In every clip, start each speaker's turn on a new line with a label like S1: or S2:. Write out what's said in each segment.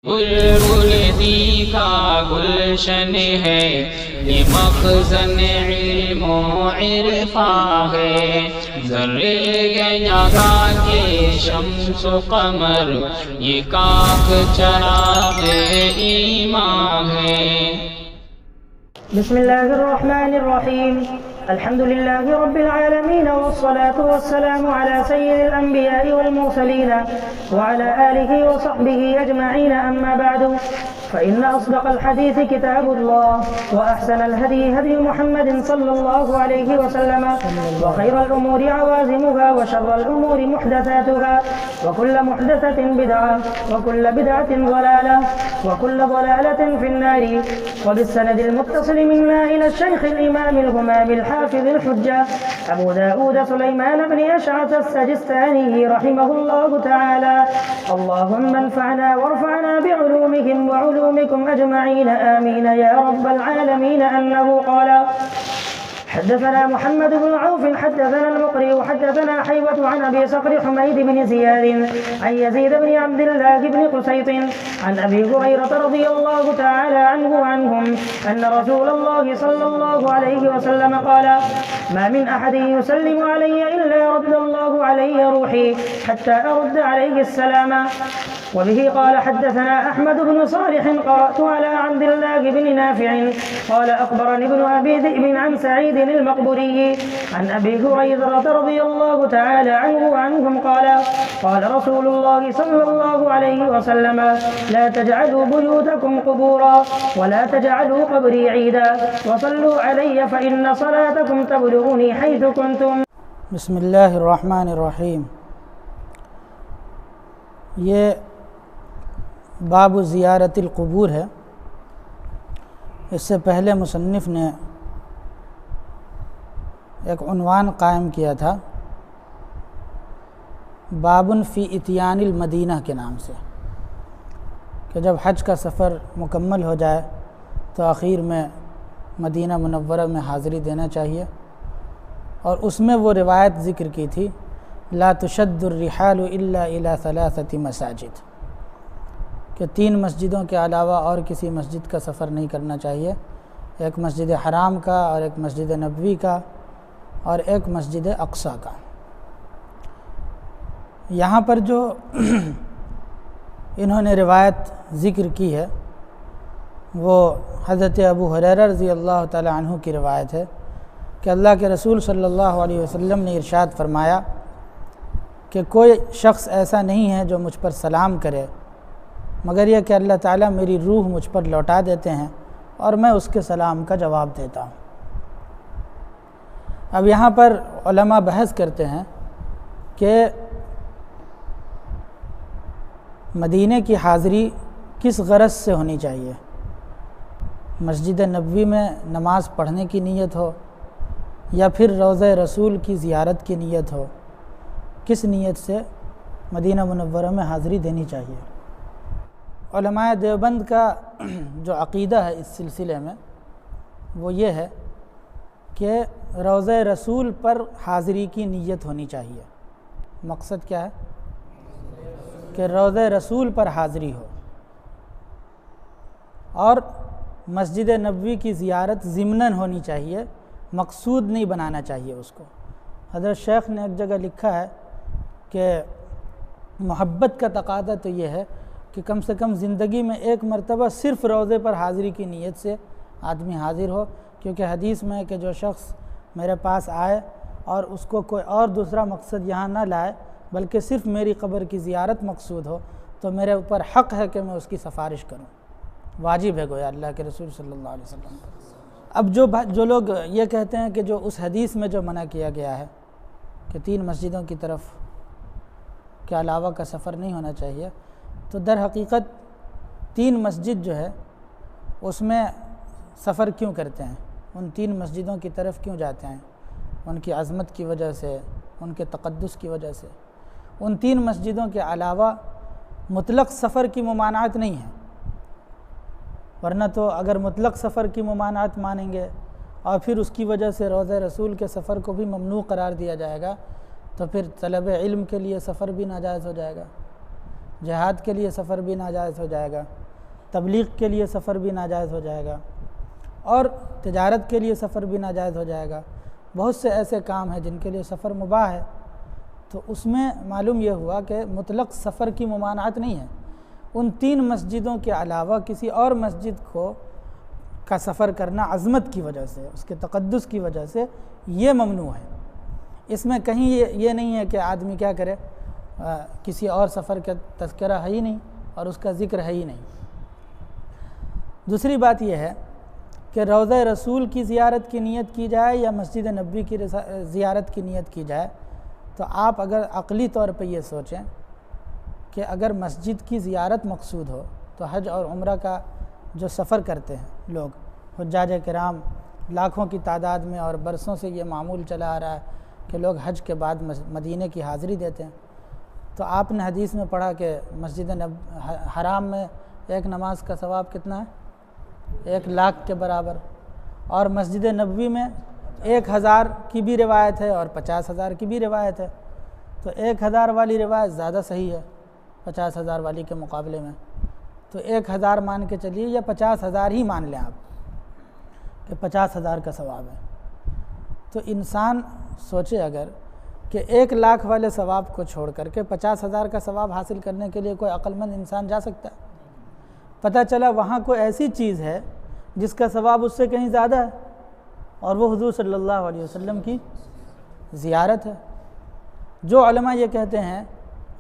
S1: بلبل دی کا گلشن ہے، یہ مخزن علم و عرفاں ہے، ذرے جگہ کے شمس و قمر، یہ کاک چراغ ایمان ہے۔
S2: بسم الله الرحمن الرحيم. الحمد لله رب العالمين، والصلاة والسلام على سيد الأنبياء والمرسلين وعلى آله وصحبه أجمعين، أما بعد، فإن أصدق الحديث كتاب الله، وأحسن الهدي هدي محمد صلى الله عليه وسلم، وخير الأمور عوازمها، وشر الأمور محدثاتها، وكل محدثة بدعة، وكل بدعة ضلالة، وكل ضلالة في النار. وبالسند المتصل منا إلى الشيخ الإمام الهمام الحافظ الحجة أبو داود سليمان بن أشعث السجستاني رحمه الله تعالى: اللهم انفعنا وارفعنا بعلومهم وعلومكم أجمعين، آمين يا رب العالمين. أنه قال: حدثنا محمد بن عوف حدثنا المقري حدثنا حيوة عن أبي صقر حميد بن زياد عن يزيد بن عبد الله بن قسيط عن أبي هريرة رضي الله تعالى عنه وعنهم أن رسول الله صلى الله عليه وسلم قال: ما من أحد يسلم علي إلا رد الله علي روحي حتى أرد عليه السلام. وبه قال: حدثنا أحمد بن صالح قرأت على عبد الله بن نافع قال: أخبرني ابن أبي ذئب عن سعيد المقبري عن أبي هريرة رضي الله تعالى عنه وعنهم قال: قال رسول الله صلى الله عليه وسلم: لا تجعلوا بيوتكم قبورا، ولا تجعلوا قبري عيدا، وصلوا علي فإن صلاتكم تبلغني حيث كنتم.
S3: بسم اللہ الرحمن الرحیم. یہ باب زیارت القبور ہے. اس سے پہلے مصنف نے ایک عنوان قائم کیا تھا بابٌ فی اتیان المدینہ کے نام سے، کہ جب حج کا سفر مکمل ہو جائے تو آخر میں مدینہ منورہ میں حاضری دینا چاہیے. اور اس میں وہ روایت ذکر کی تھی: لا تشد الرحال الا الى ثلاثة مساجد، کہ 3 مسجدوں کے علاوہ اور کسی مسجد کا سفر نہیں کرنا چاہیے، ایک مسجد حرام کا، اور ایک مسجد نبوی کا، اور ایک مسجد اقصیٰ کا. یہاں پر جو انہوں نے روایت ذکر کی ہے وہ حضرت ابو ہریرہ رضی اللہ تعالی عنہ کی روایت ہے کہ اللہ کے رسول صلی اللہ علیہ وسلم نے ارشاد فرمایا کہ کوئی شخص ایسا نہیں ہے جو مجھ پر سلام کرے مگر یہ کہ اللہ تعالیٰ میری روح مجھ پر لوٹا دیتے ہیں اور میں اس کے سلام کا جواب دیتا ہوں. اب یہاں پر علماء بحث کرتے ہیں کہ مدینہ کی حاضری کس غرض سے ہونی چاہیے. مسجد نبوی میں نماز پڑھنے کی نیت ہو، یا پھر روضہ رسول کی زیارت کی نیت ہو، کس نیت سے مدینہ منورہ میں حاضری دینی چاہیے. علماء دیوبند کا جو عقیدہ ہے اس سلسلے میں وہ یہ ہے کہ روضہ رسول پر حاضری کی نیت ہونی چاہیے. مقصد کیا ہے؟ کہ روضہ رسول پر حاضری ہو، اور مسجد نبوی کی زیارت ضمناً ہونی چاہیے، مقصود نہیں بنانا چاہیے اس کو. حضرت شیخ نے ایک جگہ لکھا ہے کہ محبت کا تقاضا تو یہ ہے کہ کم سے کم زندگی میں ایک مرتبہ صرف روضے پر حاضری کی نیت سے آدمی حاضر ہو، کیونکہ حدیث میں ہے کہ جو شخص میرے پاس آئے اور اس کو کوئی اور دوسرا مقصد یہاں نہ لائے بلکہ صرف میری قبر کی زیارت مقصود ہو تو میرے اوپر حق ہے کہ میں اس کی سفارش کروں، واجب ہے گویا اللہ کے رسول صلی اللہ علیہ وسلم. اب جو لوگ یہ کہتے ہیں کہ جو اس حدیث میں جو منع کیا گیا ہے کہ 3 مسجدوں کی طرف کے علاوہ کا سفر نہیں ہونا چاہیے، تو در حقیقت 3 مسجد جو ہے اس میں سفر کیوں کرتے ہیں، ان 3 مسجدوں کی طرف کیوں جاتے ہیں؟ ان کی عظمت کی وجہ سے، ان کے تقدس کی وجہ سے. ان 3 مسجدوں کے علاوہ مطلق سفر کی ممانعت نہیں ہے، ورنہ تو اگر مطلق سفر کی ممانعت مانیں گے اور پھر اس کی وجہ سے روضہ رسول کے سفر کو بھی ممنوع قرار دیا جائے گا تو پھر طلب علم کے لیے سفر بھی ناجائز ہو جائے گا. جہاد کے لیے سفر بھی ناجائز ہو جائے گا، تبلیغ کے لیے سفر بھی ناجائز ہو جائے گا، اور تجارت کے لیے سفر بھی ناجائز ہو جائے گا۔ بہت سے ایسے کام ہیں جن کے لیے سفر مباح ہے۔ تو اس میں معلوم یہ ہوا کہ مطلق سفر کی ممانعت نہیں ہے، ان 3 مسجدوں کے علاوہ کسی اور مسجد کا سفر کرنا عظمت کی وجہ سے، اس کے تقدس کی وجہ سے یہ ممنوع ہے۔ اس میں کہیں یہ نہیں ہے کہ آدمی کیا کرے، کسی اور سفر کا تذکرہ ہے ہی نہیں اور اس کا ذکر ہے ہی نہیں۔ دوسری بات یہ ہے کہ روضہ رسول کی زیارت کی نیت کی جائے یا مسجد نبوی کی زیارت کی نیت کی جائے، تو آپ اگر عقلی طور پہ یہ سوچیں کہ اگر مسجد کی زیارت مقصود ہو تو حج اور عمرہ کا جو سفر کرتے ہیں لوگ، حجاج کرام لاکھوں کی تعداد میں، اور برسوں سے یہ معمول چلا آ رہا ہے کہ لوگ حج کے بعد مدینے کی حاضری دیتے ہیں، تو آپ نے حدیث میں پڑھا کہ مسجد حرام میں ایک نماز کا ثواب کتنا ہے؟ 1,00,000 کے برابر، اور مسجد نبوی میں 1,000 کی بھی روایت ہے اور 50,000 کی بھی روایت ہے۔ تو 1,000 والی روایت زیادہ صحیح ہے 50,000 والی کے مقابلے میں، تو 1,000 مان کے چلیے یا 50,000 ہی مان لیں آپ کہ 50,000 کا ثواب ہے۔ تو انسان سوچے اگر کہ 1,00,000 والے ثواب کو چھوڑ کر کے 50,000 کا ثواب حاصل کرنے کے لیے کوئی عقل مند انسان جا سکتا ہے؟ پتہ چلا وہاں کوئی ایسی چیز ہے جس کا ثواب اس سے کہیں زیادہ ہے، اور وہ حضور صلی اللہ علیہ وسلم کی زیارت ہے۔ جو علماء یہ کہتے ہیں،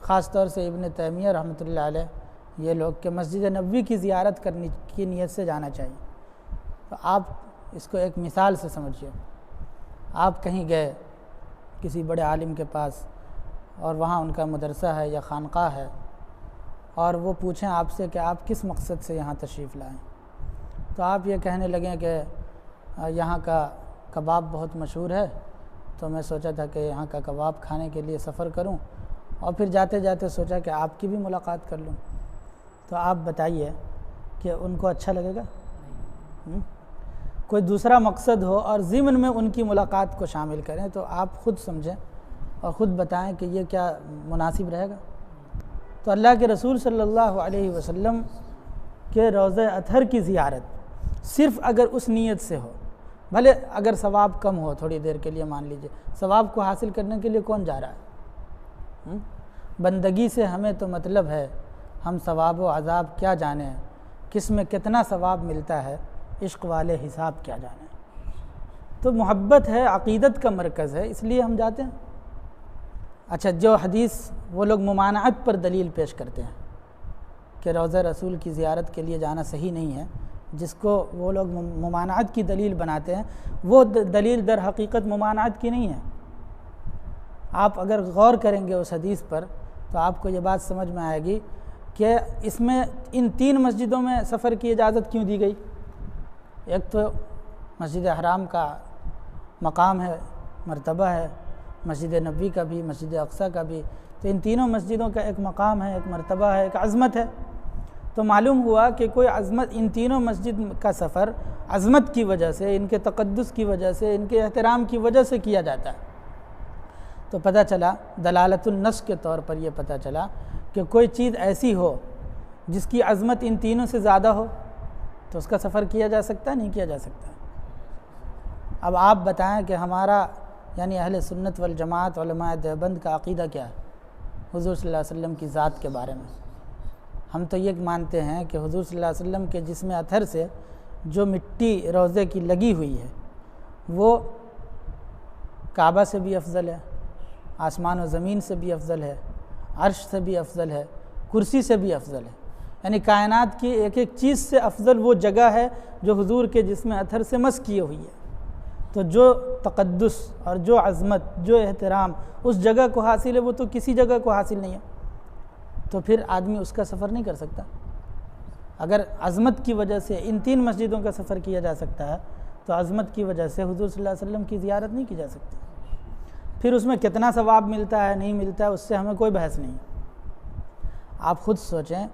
S3: خاص طور سے ابن تیمیہ رحمۃ اللہ علیہ، یہ لوگ کہ مسجد نبوی کی زیارت کرنے کی نیت سے جانا چاہیے، تو آپ اس کو ایک مثال سے سمجھیے۔ آپ کہیں گئے کسی بڑے عالم کے پاس اور وہاں ان کا مدرسہ ہے یا خانقاہ ہے، اور وہ پوچھیں آپ سے کہ آپ کس مقصد سے یہاں تشریف لائیں، تو آپ یہ کہنے لگیں کہ یہاں کا کباب بہت مشہور ہے، تو میں سوچا تھا کہ یہاں کا کباب کھانے کے لیے سفر کروں، اور پھر جاتے جاتے سوچا کہ آپ کی بھی ملاقات کر لوں۔ تو آپ بتائیے کہ ان کو اچھا لگے گا؟ کوئی دوسرا مقصد ہو اور ضمن میں ان کی ملاقات کو شامل کریں، تو آپ خود سمجھیں اور خود بتائیں کہ یہ کیا مناسب رہے گا۔ تو اللہ کے رسول صلی اللہ علیہ وسلم کے روضہ اطہر کی زیارت صرف اگر اس نیت سے ہو، بھلے اگر ثواب کم ہو تھوڑی دیر کے لیے، مان لیجئے ثواب کو حاصل کرنے کے لیے کون جا رہا ہے؟ بندگی سے ہمیں تو مطلب ہے، ہم ثواب و عذاب کیا جانیں، کس میں کتنا ثواب ملتا ہے، عشق والے حساب کیا جانیں۔ تو محبت ہے، عقیدت کا مرکز ہے، اس لیے ہم جاتے ہیں۔ اچھا، جو حدیث وہ لوگ ممانعت پر دلیل پیش کرتے ہیں کہ روضہ رسول کی زیارت کے لیے جانا صحیح نہیں ہے، جس کو وہ لوگ ممانعت کی دلیل بناتے ہیں، وہ دلیل در حقیقت ممانعت کی نہیں ہے۔ آپ اگر غور کریں گے اس حدیث پر تو آپ کو یہ بات سمجھ میں آئے گی کہ اس میں ان 3 مسجدوں میں سفر کی اجازت کیوں دی گئی۔ ایک تو مسجد حرام کا مقام ہے، مرتبہ ہے، مسجد نبوی کا بھی، مسجد اقصیٰ کا بھی، تو ان تینوں مسجدوں کا ایک مقام ہے، ایک مرتبہ ہے، ایک عظمت ہے۔ تو معلوم ہوا کہ کوئی عظمت، ان تینوں مسجد کا سفر عظمت کی وجہ سے، ان کے تقدس کی وجہ سے، ان کے احترام کی وجہ سے کیا جاتا ہے۔ تو پتہ چلا، دلالت النص کے طور پر یہ پتہ چلا کہ کوئی چیز ایسی ہو جس کی عظمت ان تینوں سے زیادہ ہو تو اس کا سفر کیا جا سکتا ہے، نہیں کیا جا سکتا۔ اب آپ بتائیں کہ ہمارا یعنی اہل سنت والجماعت علماء دیوبند کا عقیدہ کیا ہے حضور صلی اللہ علیہ وسلم کی ذات کے بارے میں؟ ہم تو یہ مانتے ہیں کہ حضور صلی اللہ علیہ وسلم کے جسم اطہر سے جو مٹی روضے کی لگی ہوئی ہے وہ کعبہ سے بھی افضل ہے، آسمان و زمین سے بھی افضل ہے، عرش سے بھی افضل ہے، کرسی سے بھی افضل ہے، یعنی کائنات کی ایک ایک چیز سے افضل وہ جگہ ہے جو حضور کے جسم اطہر سے مس کی ہوئی ہے۔ تو جو تقدس اور جو عظمت، جو احترام اس جگہ کو حاصل ہے وہ تو کسی جگہ کو حاصل نہیں ہے، تو پھر آدمی اس کا سفر نہیں کر سکتا۔ اگر عظمت کی وجہ سے ان 3 مسجدوں کا سفر کیا جا سکتا ہے تو عظمت کی وجہ سے حضور صلی اللہ علیہ وسلم کی زیارت نہیں کی جا سکتی۔ پھر اس میں کتنا ثواب ملتا ہے نہیں ملتا ہے اس سے ہمیں کوئی بحث نہیں۔ آپ خود سوچیں،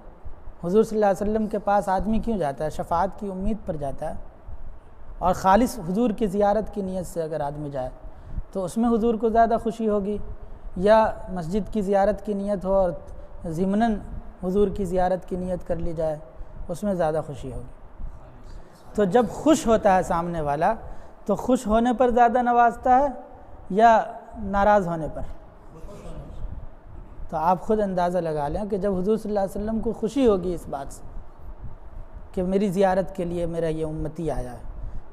S3: حضور صلی اللہ علیہ وسلم کے پاس آدمی کیوں جاتا ہے؟ شفاعت کی امید پر جاتا ہے، اور خالص حضور کی زیارت کی نیت سے اگر آدمی جائے تو اس میں حضور کو زیادہ خوشی ہوگی، یا مسجد کی زیارت کی نیت ہو اور ضمناً حضور کی زیارت کی نیت کر لی جائے، اس میں زیادہ خوشی ہوگی۔ تو جب خوش ہوتا ہے سامنے والا تو خوش ہونے پر زیادہ نوازتا ہے یا ناراض ہونے پر؟ تو آپ خود اندازہ لگا لیں کہ جب حضور صلی اللہ علیہ وسلم کو خوشی ہوگی اس بات سے کہ میری زیارت کے لیے میرا یہ امتی آیا ہے،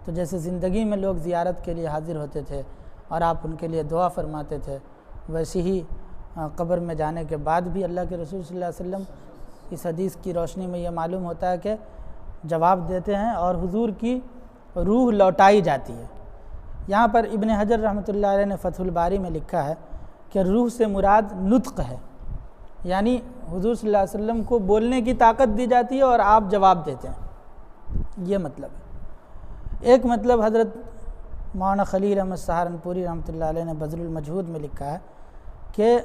S3: تو جیسے زندگی میں لوگ زیارت کے لیے حاضر ہوتے تھے اور آپ ان کے لیے دعا فرماتے تھے، ویسے ہی قبر میں جانے کے بعد بھی اللہ کے رسول صلی اللہ علیہ وسلم اس حدیث کی روشنی میں یہ معلوم ہوتا ہے کہ جواب دیتے ہیں اور حضور کی روح لوٹائی جاتی ہے۔ یہاں پر ابن حجر رحمۃ اللہ علیہ نے فتح الباری میں لکھا ہے کہ روح سے مراد نطق ہے، یعنی حضور صلی اللہ علیہ وسلم کو بولنے کی طاقت دی جاتی ہے اور آپ جواب دیتے ہیں، یہ مطلب ہے۔ ایک مطلب حضرت مولانا خلیل احمد سہارنپوری رحمۃ اللہ علیہ نے بذل المجہود میں لکھا ہے کہ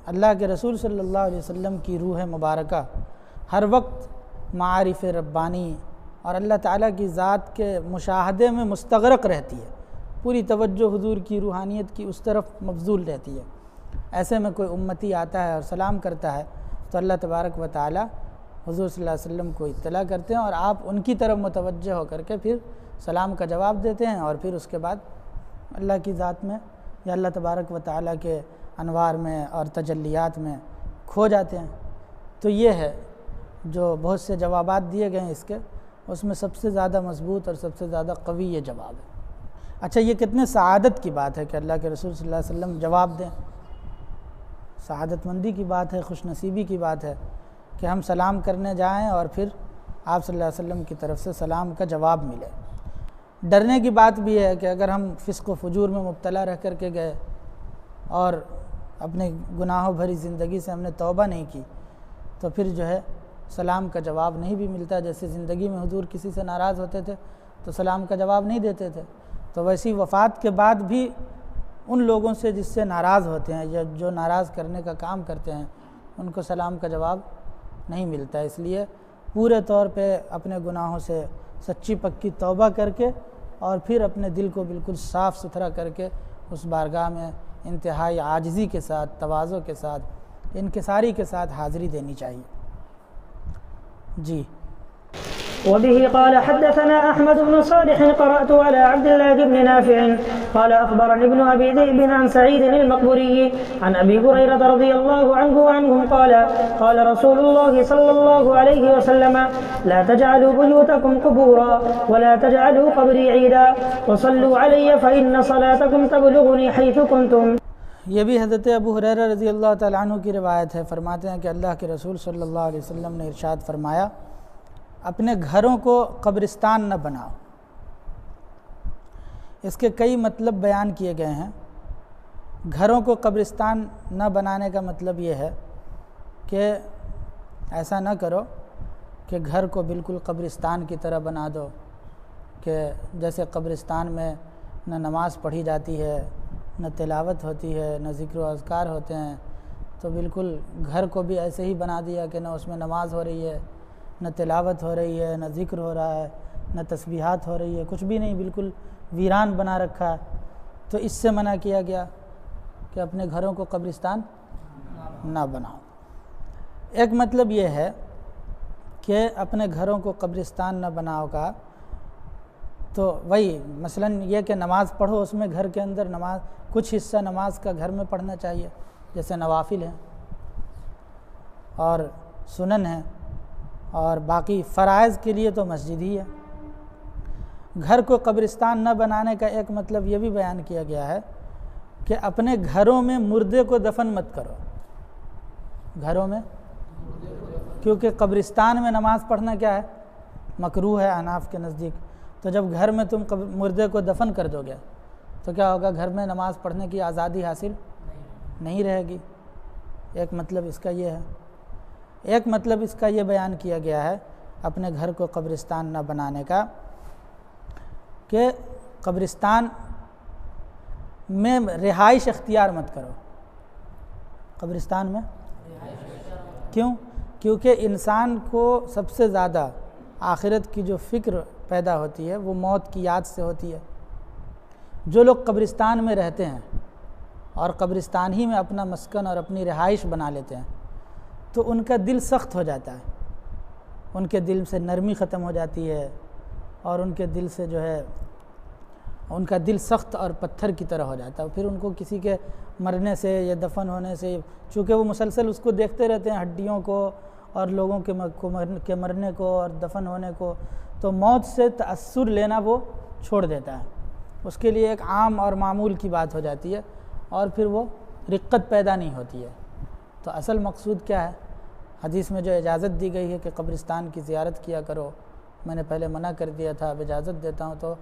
S3: اللہ کے رسول صلی اللہ علیہ وسلم کی روح مبارکہ ہر وقت معارف ربانی اور اللہ تعالیٰ کی ذات کے مشاہدے میں مستغرق رہتی ہے، پوری توجہ حضور کی روحانیت کی اس طرف مبذول رہتی ہے۔ ایسے میں کوئی امتی آتا ہے اور سلام کرتا ہے تو اللہ تبارک و تعالیٰ حضور صلی اللہ علیہ وسلم کو اطلاع کرتے ہیں اور آپ ان کی طرف متوجہ ہو کر کے پھر سلام کا جواب دیتے ہیں اور پھر اس کے بعد اللہ کی ذات میں یا اللہ تبارک و تعالیٰ کے انوار میں اور تجلیات میں کھو جاتے ہیں۔ تو یہ ہے جو بہت سے جوابات دیے گئے ہیں اس کے، اس میں سب سے زیادہ مضبوط اور سب سے زیادہ قوی یہ جواب ہے۔ اچھا، یہ کتنے سعادت کی بات ہے کہ اللہ کے رسول صلی اللہ علیہ وسلم جواب دیں، سعادت مندی کی بات ہے، خوش نصیبی کی بات ہے کہ ہم سلام کرنے جائیں اور پھر آپ صلی اللہ علیہ وسلم کی طرف سے سلام کا جواب ملے۔ ڈرنے کی بات بھی ہے کہ اگر ہم فسق و فجور میں مبتلا رہ کر کے گئے اور اپنے گناہوں بھری زندگی سے ہم نے توبہ نہیں کی تو پھر جو ہے سلام کا جواب نہیں بھی ملتا۔ جیسے زندگی میں حضور کسی سے ناراض ہوتے تھے تو سلام کا جواب نہیں دیتے تھے، تو ویسی وفات کے بعد بھی ان لوگوں سے جس سے ناراض ہوتے ہیں یا جو ناراض کرنے کا کام کرتے ہیں ان کو سلام کا جواب نہیں ملتا۔ اس لیے پورے طور پہ اپنے گناہوں سے سچی پکی توبہ کر کے اور پھر اپنے دل کو بالکل صاف ستھرا کر کے اس بارگاہ میں انتہائی عاجزی کے ساتھ، تواضع کے ساتھ، انکساری کے ساتھ حاضری دینی چاہیے۔ جی
S2: وبه قال حدثنا أحمد بن صالح قرأت على عبد الله بن نافع قال أخبرني ابن أبي ذئب عن سعيد المقبري عن أبي هريرة رضي الله عنه وعنهم قال قال رسول الله صلى الله عليه وسلم لا تجعلوا بيوتكم قبورا ولا تجعلوا قبري عيدا وصلوا علي فإن صلاتكم تبلغني حيث كنتم۔
S3: یہ بھی حضرت ابو ہریرہ رضی اللہ تعالیٰ عنہ کی روایت ہے، فرماتے ہیں کہ اللہ کے رسول صلی اللہ علیہ وسلم نے ارشاد فرمایا، اپنے گھروں کو قبرستان نہ بناؤ۔ اس کے کئی مطلب بیان کیے گئے ہیں۔ گھروں کو قبرستان نہ بنانے کا مطلب یہ ہے کہ ایسا نہ کرو کہ گھر کو بالکل قبرستان کی طرح بنا دو کہ جیسے قبرستان میں نہ نماز پڑھی جاتی ہے، نہ تلاوت ہوتی ہے، نہ ذکر و اذکار ہوتے ہیں، تو بالکل گھر کو بھی ایسے ہی بنا دیا کہ نہ اس میں نماز ہو رہی ہے، نہ تلاوت ہو رہی ہے، نہ ذکر ہو رہا ہے، نہ تسبیحات ہو رہی ہے، کچھ بھی نہیں، بالکل ویران بنا رکھا ہے۔ تو اس سے منع کیا گیا کہ اپنے گھروں کو قبرستان نہ بناؤ۔ ایک مطلب یہ ہے کہ اپنے گھروں کو قبرستان نہ بناؤ کا تو وہی مثلاً یہ کہ نماز پڑھو، اس میں گھر کے اندر نماز کچھ حصہ نماز کا گھر میں پڑھنا چاہیے، جیسے نوافل ہیں اور سنن ہیں، اور باقی فرائض کے لیے تو مسجد ہی ہے۔ گھر کو قبرستان نہ بنانے کا ایک مطلب یہ بھی بیان کیا گیا ہے کہ اپنے گھروں میں مردے کو دفن مت کرو، گھروں میں، کیونکہ قبرستان میں نماز پڑھنا کیا ہے، مکروہ ہے احناف کے نزدیک۔ تو جب گھر میں تم مردے کو دفن کر دو گے تو کیا ہوگا، گھر میں نماز پڑھنے کی آزادی حاصل نہیں رہے گی۔ ایک مطلب اس کا یہ ہے۔ ایک مطلب اس کا یہ بیان کیا گیا ہے اپنے گھر کو قبرستان نہ بنانے کا کہ قبرستان میں رہائش اختیار مت کرو۔ قبرستان میں کیونکہ انسان کو سب سے زیادہ آخرت کی جو فکر پیدا ہوتی ہے وہ موت کی یاد سے ہوتی ہے۔ جو لوگ قبرستان میں رہتے ہیں اور قبرستان ہی میں اپنا مسکن اور اپنی رہائش بنا لیتے ہیں تو ان کا دل سخت ہو جاتا ہے، ان کے دل سے نرمی ختم ہو جاتی ہے، اور ان کے دل سے جو ہے ان کا دل سخت اور پتھر کی طرح ہو جاتا ہے۔ پھر ان کو کسی کے مرنے سے یا دفن ہونے سے، چونکہ وہ مسلسل اس کو دیکھتے رہتے ہیں، ہڈیوں کو اور لوگوں کے مرنے کو اور دفن ہونے کو، تو موت سے تأثر لینا وہ چھوڑ دیتا ہے، اس کے لیے ایک عام اور معمول کی بات ہو جاتی ہے، اور پھر وہ رقت پیدا نہیں ہوتی ہے۔ تو اصل مقصود کیا ہے؟ حدیث میں جو اجازت دی گئی ہے کہ قبرستان کی زیارت کیا کرو، میں نے پہلے منع کر دیا تھا، اب اجازت دیتا ہوں، تو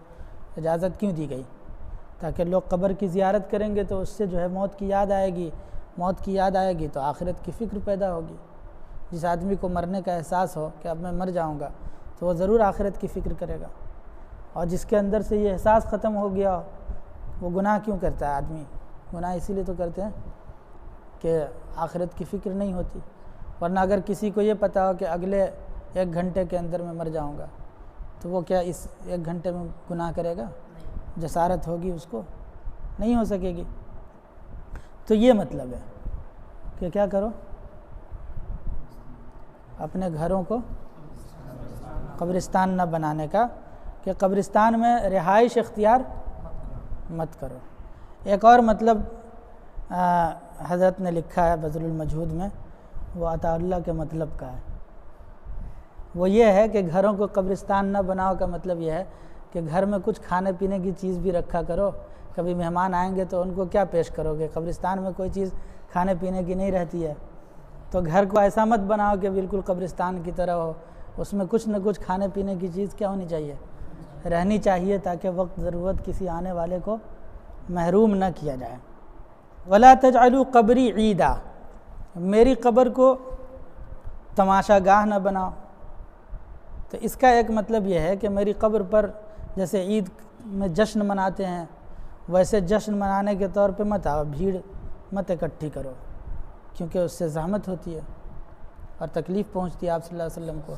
S3: اجازت کیوں دی گئی؟ تاکہ لوگ قبر کی زیارت کریں گے تو اس سے جو ہے موت کی یاد آئے گی، موت کی یاد آئے گی تو آخرت کی فکر پیدا ہوگی۔ جس آدمی کو مرنے کا احساس ہو کہ اب میں مر جاؤں گا تو وہ ضرور آخرت کی فکر کرے گا، اور جس کے اندر سے یہ احساس ختم ہو گیا وہ گناہ کیوں کرتا ہے؟ آدمی گناہ اسی لیے تو کرتے ہیں کہ آخرت کی فکر نہیں ہوتی، ورنہ اگر کسی کو یہ پتہ ہو کہ اگلے 1 گھنٹے کے اندر میں مر جاؤں گا تو وہ کیا اس 1 گھنٹے میں گناہ کرے گا؟ جسارت ہوگی اس کو؟ نہیں ہو سکے گی۔ تو یہ مطلب ہے کہ کیا کرو، اپنے گھروں کو قبرستان نہ بنانے کا، کہ قبرستان میں رہائش اختیار مت کرو۔ ایک اور مطلب حضرت نے لکھا ہے بذل المجہود میں، وہ عطا اللہ کے مطلب کا ہے، وہ یہ ہے کہ گھروں کو قبرستان نہ بناؤ کا مطلب یہ ہے کہ گھر میں کچھ کھانے پینے کی چیز بھی رکھا کرو، کبھی مہمان آئیں گے تو ان کو کیا پیش کرو گے؟ قبرستان میں کوئی چیز کھانے پینے کی نہیں رہتی ہے، تو گھر کو ایسا مت بناؤ کہ بالکل قبرستان کی طرح ہو، اس میں کچھ نہ کچھ کھانے پینے کی چیز کیا ہونی چاہیے؟ رہنی چاہیے، تاکہ وقت ضرورت کسی آنے والے کو محروم نہ کیا جائے۔ وَلَا تَجْعَلُوا قَبْرِي عِيدًا، میری قبر کو تماشا گاہ نہ بناؤ۔ تو اس کا ایک مطلب یہ ہے کہ میری قبر پر جیسے عید میں جشن مناتے ہیں ویسے جشن منانے کے طور پہ مت آؤ، بھیڑ مت اکٹھی کرو، کیونکہ اس سے زحمت ہوتی ہے اور تکلیف پہنچتی ہے آپ صلی اللہ علیہ وسلم کو۔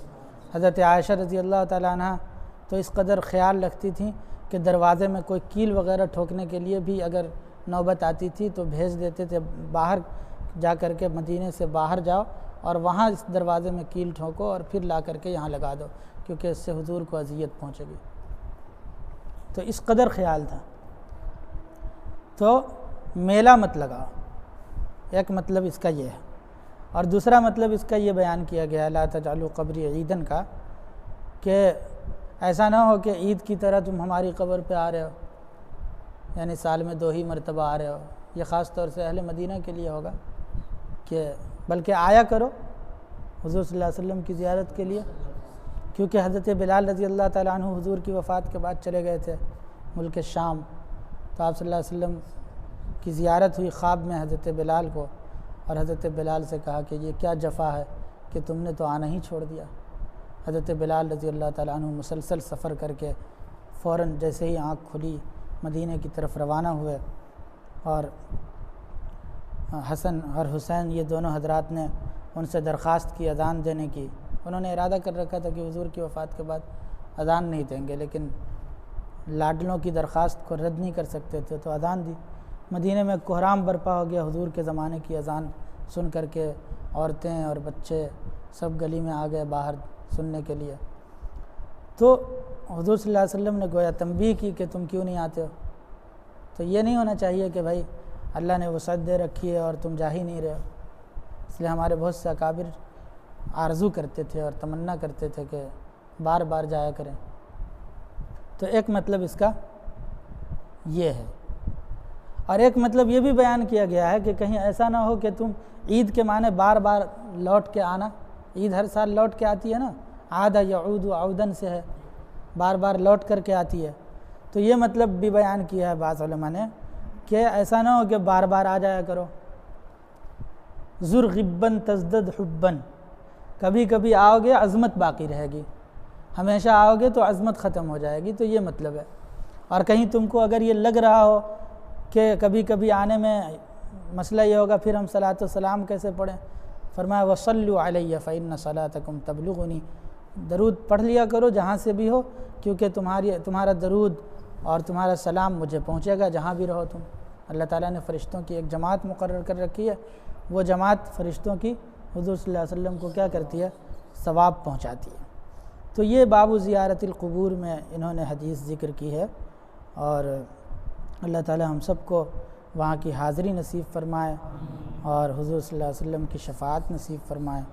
S3: حضرت عائشہ رضی اللہ تعالیٰ عنہ تو اس قدر خیال رکھتی تھیں کہ دروازے میں کوئی کیل وغیرہ ٹھوکنے کے لیے بھی اگر نوبت آتی تھی تو بھیج دیتے تھے، باہر جا کر کے مدینے سے باہر جاؤ اور وہاں اس دروازے میں کیل ٹھوکو اور پھر لا کر کے یہاں لگا دو، کیونکہ اس سے حضور کو اذیت پہنچے گی۔ تو اس قدر خیال تھا۔ تو میلہ مت لگاؤ، ایک مطلب اس کا یہ ہے، اور دوسرا مطلب اس کا یہ بیان کیا گیا لا تجعلوا قبری عیدن کا، کہ ایسا نہ ہو کہ عید کی طرح تم ہماری قبر پہ آ رہے ہو، یعنی سال میں 2 ہی مرتبہ آ رہے ہو۔ یہ خاص طور سے اہل مدینہ کے لیے ہوگا کہ بلکہ آیا کرو حضور صلی اللہ علیہ وسلم کی زیارت کے لیے، کیونکہ حضرت بلال رضی اللہ تعالیٰ عنہ حضور کی وفات کے بعد چلے گئے تھے ملک شام، تو آپ صلی اللہ علیہ وسلم کی زیارت ہوئی خواب میں حضرت بلال کو، اور حضرت بلال سے کہا کہ یہ کیا جفا ہے کہ تم نے تو آنا ہی چھوڑ دیا۔ حضرت بلال رضی اللہ تعالیٰ عنہ مسلسل سفر کر کے فوراً جیسے ہی آنکھ کھلی مدینے کی طرف روانہ ہوئے، اور حسن اور حسین یہ دونوں حضرات نے ان سے درخواست کی اذان دینے کی۔ انہوں نے ارادہ کر رکھا تھا کہ حضور کی وفات کے بعد اذان نہیں دیں گے، لیکن لاڈلوں کی درخواست کو رد نہیں کر سکتے تھے، تو اذان دی۔ مدینے میں کوہرام برپا ہو گیا حضور کے زمانے کی اذان سن کر کے، عورتیں اور بچے سب گلی میں آ گئے باہر سننے کے لیے۔ تو حضور صلی اللہ علیہ وسلم نے گویا تنبیہ کی کہ تم کیوں نہیں آتے ہو؟ تو یہ نہیں ہونا چاہیے کہ بھائی اللہ نے وسعت دے رکھی ہے اور تم جا ہی نہیں رہے ہو۔ اس لیے ہمارے بہت سے اکابر آرزو کرتے تھے اور تمنا کرتے تھے کہ بار بار جایا کریں۔ تو ایک مطلب اس کا یہ ہے، اور ایک مطلب یہ بھی بیان کیا گیا ہے کہ کہیں ایسا نہ ہو کہ تم عید کے معنی بار بار لوٹ کے آنا، عید ہر سال لوٹ کے آتی ہے نا، عاد یعود عودن سے ہے، بار بار لوٹ کر کے آتی ہے۔ تو یہ مطلب بھی بیان کیا ہے بعض علماء نے کہ ایسا نہ ہو کہ بار بار آ جایا کرو۔ زر غبن تزدد حبن، کبھی کبھی آؤ گے عظمت باقی رہے گی، ہمیشہ آؤ گے تو عظمت ختم ہو جائے گی، تو یہ مطلب ہے۔ اور کہیں تم کو اگر یہ لگ رہا ہو کہ کبھی کبھی آنے میں مسئلہ یہ ہوگا پھر ہم صلاۃ و سلام کیسے پڑھیں، فرمایا وصلوا علیہ فإن صلاتکم تبلغنی، درود پڑھ لیا کرو جہاں سے بھی ہو، کیونکہ تمہارا درود اور تمہارا سلام مجھے پہنچے گا جہاں بھی رہو تم۔ اللہ تعالیٰ نے فرشتوں کی ایک جماعت مقرر کر رکھی ہے، وہ جماعت فرشتوں کی حضور صلی اللہ علیہ وسلم کو کیا کرتی ہے؟ ثواب پہنچاتی ہے۔ تو یہ باب زیارت القبور میں انہوں نے حدیث ذکر کی ہے، اور اللہ تعالی ہم سب کو وہاں کی حاضری نصیب فرمائے اور حضور صلی اللہ علیہ وسلم کی شفاعت نصیب فرمائے۔